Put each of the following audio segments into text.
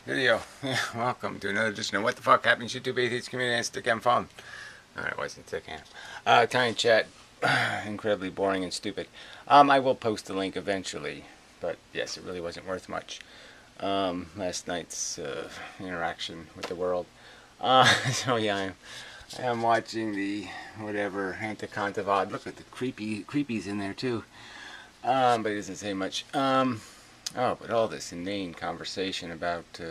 Video. Yeah, welcome to another edition of What the Fuck Happens YouTube Atheist Community and Stick and Phone. No, it wasn't Stick and. Tiny chat. Incredibly boring and stupid. I will post the link eventually, but yes, it really wasn't worth much. Last night's interaction with the world. So yeah, I am watching the whatever Anticontavad. Look at the creepies in there too. But it doesn't say much. Oh, but all this inane conversation about,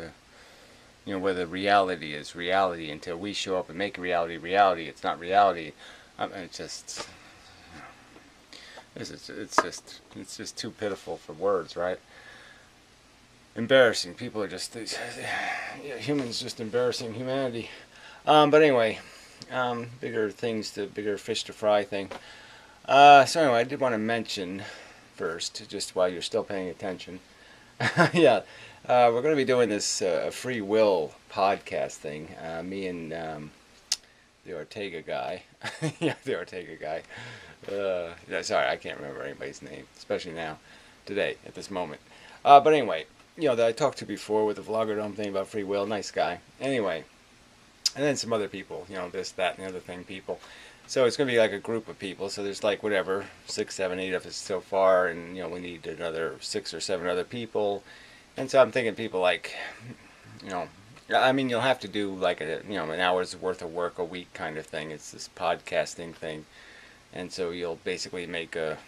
whether reality is reality until we show up and make reality reality. It's not reality. It's just, it's just too pitiful for words, right? Embarrassing. People are just, humans just embarrassing humanity. But anyway, bigger fish to fry thing. So anyway, I did want to mention first, just while you're still paying attention. Yeah, we're going to be doing this free will podcast thing. Me and the Ortega guy. Yeah, the Ortega guy. Sorry, I can't remember anybody's name, especially now, today, at this moment. But anyway, that I talked to before with the vlogger thing about free will. Nice guy. Anyway, and then some other people, this, that, and the other thing people. So it's going to be like a group of people. So there's like whatever, 6, 7, 8 of us so far, and we need another 6 or 7 other people. And so I'm thinking people like, I mean, you'll have to do like an hour's worth of work a week kind of thing. It's this podcasting thing, and so you'll basically make a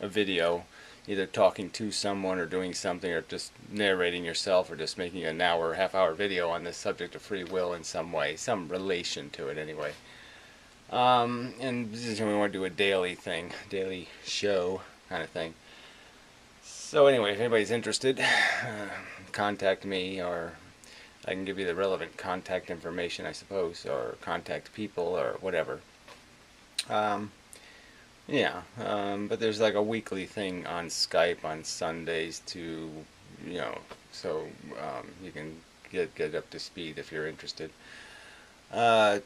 video, either talking to someone or doing something, or just narrating yourself, or just making an hour, half-hour video on this subject of free will in some way, some relation to it anyway. And we want to do a daily thing, daily show kind of thing. So anyway, if anybody's interested, contact me, or I can give you the relevant contact information, I suppose, or contact people, or whatever. But there's like a weekly thing on Skype on Sundays to, so you can get up to speed if you're interested.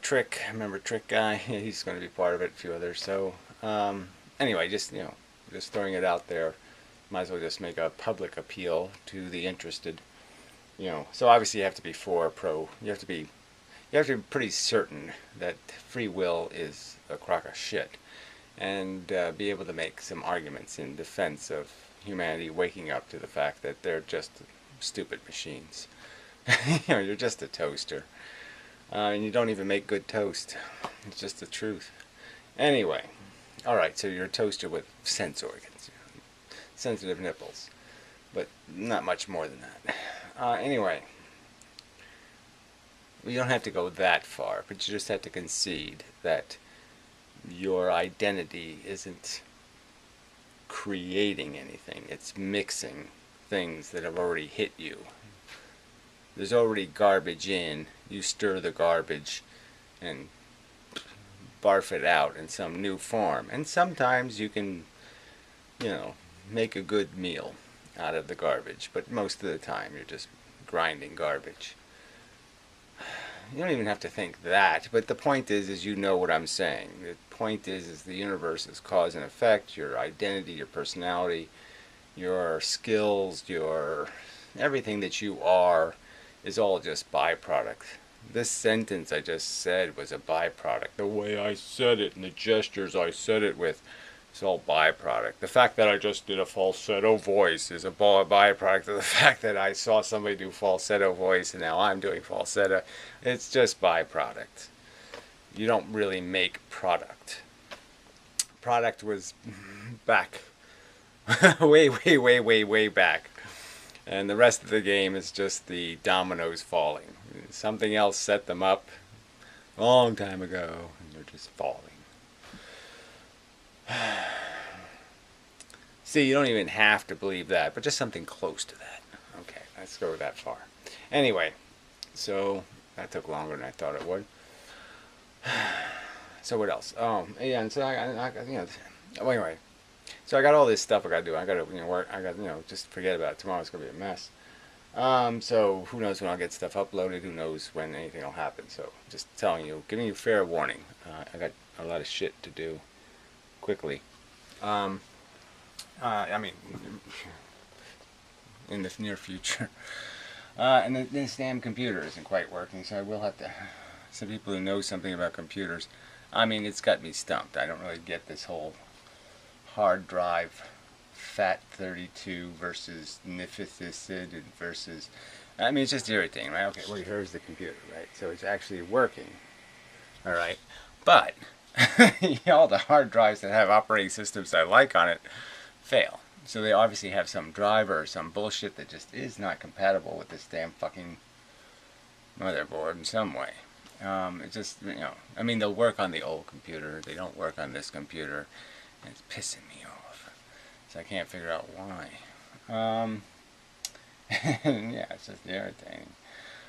Trick, remember Trick guy? He's going to be part of it, a few others. So, anyway, just throwing it out there. Might as well just make a public appeal to the interested. So obviously you have to be you have to be pretty certain that free will is a crock of shit, and be able to make some arguments in defense of humanity waking up to the fact that they're just stupid machines. You're just a toaster. And you don't even make good toast. It's just the truth. Anyway, alright, so you're a toaster with sense organs, sensitive nipples, but not much more than that. Anyway, you don't have to go that far, but you just have to concede that your identity isn't creating anything. It's mixing things that have already hit you. There's already garbage in, you stir the garbage and barf it out in some new form. And sometimes you can, make a good meal out of the garbage, but most of the time you're just grinding garbage. You don't even have to think that, but the point is you know what I'm saying. The point is the universe is cause and effect. Your identity, your personality, your skills, your everything that you are is all just byproduct. This sentence I just said was a byproduct. The way I said it and the gestures I said it with, it's all byproduct. The fact that I just did a falsetto voice is a byproduct of the fact that I saw somebody do falsetto voice and now I'm doing falsetto. It's just byproduct. You don't really make product. Product was back. way back. And the rest of the game is just the dominoes falling. Something else set them up a long time ago, and they're just falling. See, you don't even have to believe that, but just something close to that. Okay, let's go that far. Anyway, so that took longer than I thought it would. So what else? Oh, yeah, and so anyway. So I got all this stuff I got to do. I got to work. I got just forget about it. Tomorrow's gonna be a mess. So who knows when I'll get stuff uploaded? Who knows when anything will happen? So just telling you, giving you fair warning. I got a lot of shit to do quickly. I mean, in the near future. And this damn computer isn't quite working, so I will have to. Some people who know something about computers, I mean, it's got me stumped. I don't really get this whole hard drive FAT32 versus NIFICID versus. I mean, it's just irritating, right? Okay, well, here's the computer, right? So it's actually working, all right? But all the hard drives that have operating systems I like on it fail. So they obviously have some driver or some bullshit that just is not compatible with this damn fucking motherboard in some way. It just, I mean, they'll work on the old computer. They don't work on this computer. And it's pissing me off. So I can't figure out why. Yeah, it's just irritating.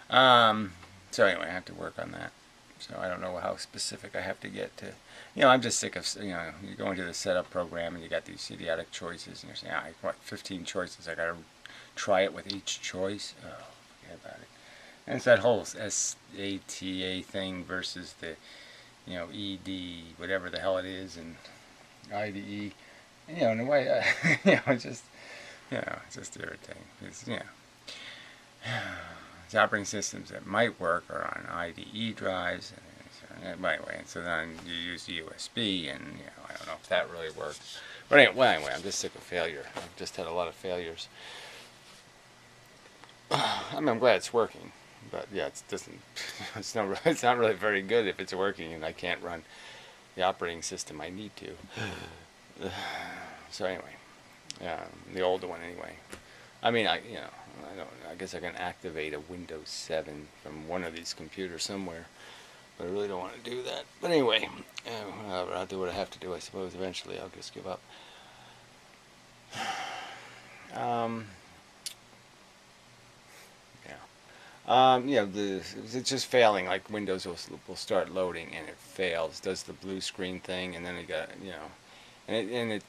So anyway, I have to work on that. So I don't know how specific I have to get to. I'm just sick of, you go into the setup program and you got these idiotic choices and you're saying, what, 15 choices, I gotta try it with each choice? Oh, forget about it. And it's that whole SATA thing versus the, ED, whatever the hell it is, and IDE. In a way, it's just, it's just irritating. It's, it's operating systems that might work are on IDE drives. Anyway, so then you use USB, and I don't know if that really works. But anyway, I'm just sick of failure. I've just had a lot of failures. I mean, I'm glad it's working, but yeah, it doesn't. It's not really very good if it's working, and I can't run the operating system I need to. So anyway, the older one anyway. I mean, I guess I can activate a Windows 7 from one of these computers somewhere. But I really don't want to do that. But anyway, I'll do what I have to do, I suppose. Eventually, I'll just give up. It's just failing. Like Windows will start loading and it fails. Does the blue screen thing, and then it got then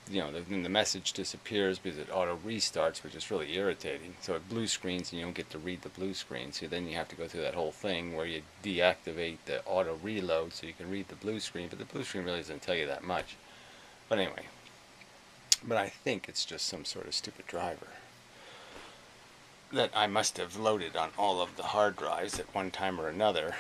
the message disappears because it auto restarts, which is really irritating. So it blue screens and you don't get to read the blue screen. So then you have to go through that whole thing where you deactivate the auto reload so you can read the blue screen. But the blue screen really doesn't tell you that much. But anyway, I think it's just some sort of stupid driver that I must have loaded on all of the hard drives at one time or another,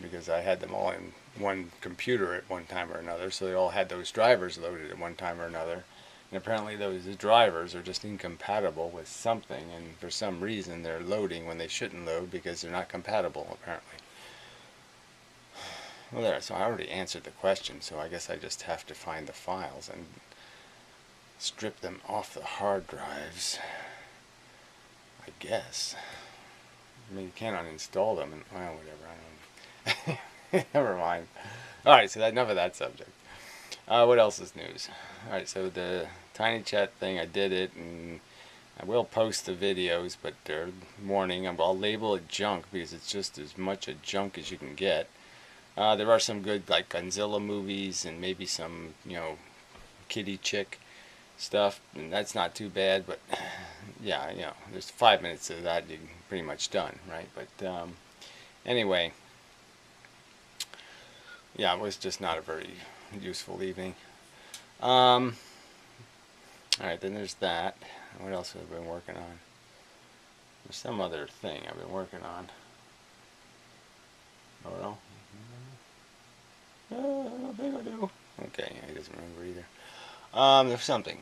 because I had them all in one computer at one time or another, so they all had those drivers loaded at one time or another, and apparently those drivers are just incompatible with something, and for some reason they're loading when they shouldn't load because they're not compatible, apparently. Well, there, so I already answered the question, so I guess I just have to find the files and strip them off the hard drives, I guess. I mean, you can't uninstall them, and, well, whatever, I don't know. Never mind. Alright, so enough of that subject. What else is news? Alright, so the Tiny Chat thing, I did it, and I will post the videos, but they're warning. I'll label it junk because it's just as much a junk as you can get. There are some good, like, Godzilla movies and maybe some, kitty chick stuff, and that's not too bad, but yeah, there's 5 minutes of that, you're pretty much done, right? But anyway, yeah, it was just not a very useful evening. Alright, then there's that. What else have I been working on? There's some other thing I've been working on. Oh no? I don't think I do. Okay, he doesn't remember either. There's something.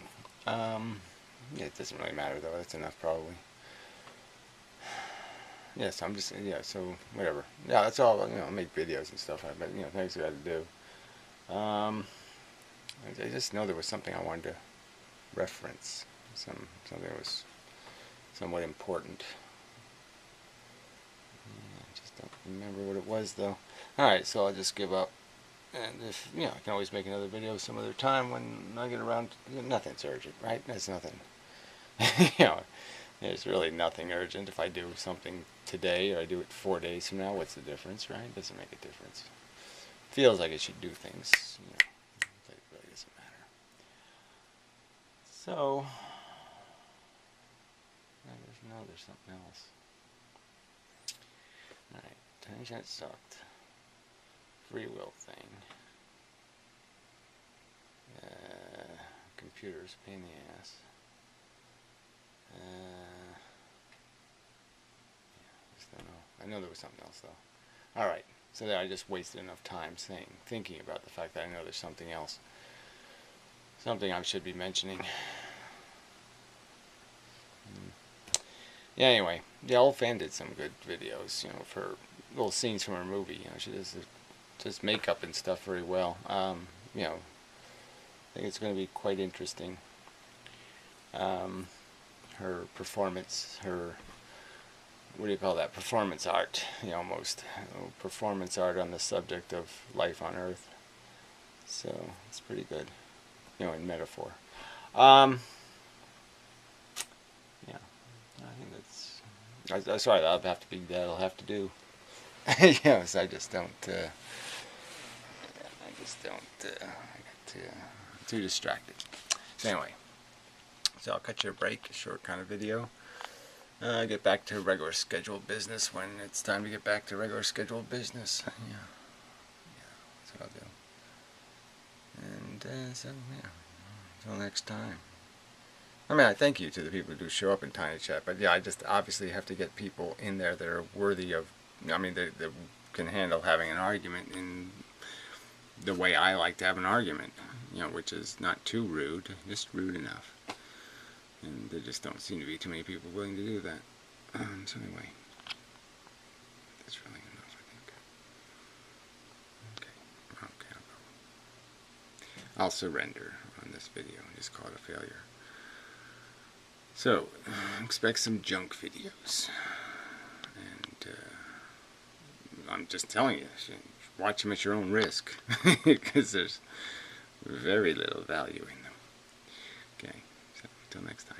Yeah, it doesn't really matter though. That's enough probably. Yes, I'm just, so whatever. Yeah, that's all. I make videos and stuff. But things I got to do. I just know there was something I wanted to reference. Something that was somewhat important. I just don't remember what it was though. Alright, so I'll just give up. And if, I can always make another video some other time when I get around. Nothing's urgent, right? There's nothing. There's really nothing urgent. If I do something today or I do it 4 days from now, what's the difference, right? It doesn't make a difference. Feels like I should do things, but it really doesn't matter. So, there's something else. Alright, Tiny Chat sucked. Free will thing. Computers, pain in the ass. I know there was something else though. All right. So there, I just wasted enough time thinking about the fact that I know there's something else. Something I should be mentioning. Yeah, anyway, the old fan did some good videos, you know, for little scenes from her movie. You know, she does makeup and stuff very well. You know, I think it's going to be quite interesting. Her performance, her, what do you call that? Performance art, you know, almost. Performance art on the subject of life on Earth. So, it's pretty good, you know, in metaphor. Yeah, I think that's, sorry, that'll have to do. Yes, I get too distracted. So anyway, so I'll cut you a break, a short kind of video. Get back to regular scheduled business when it's time to get back to regular scheduled business. Yeah, that's what I'll do. And so yeah, until next time. I mean, I thank you to the people who do show up in Tiny Chat, but yeah, I just obviously have to get people in there that are worthy of, I mean, that can handle having an argument in the way I like to have an argument, you know, which is not too rude, just rude enough. And there just don't seem to be too many people willing to do that. So anyway, that's really enough, I think. Okay, I'll surrender on this video and just call it a failure. So, expect some junk videos. And I'm just telling you, watch them at your own risk. Because there's very little value in them. Okay, so until next time.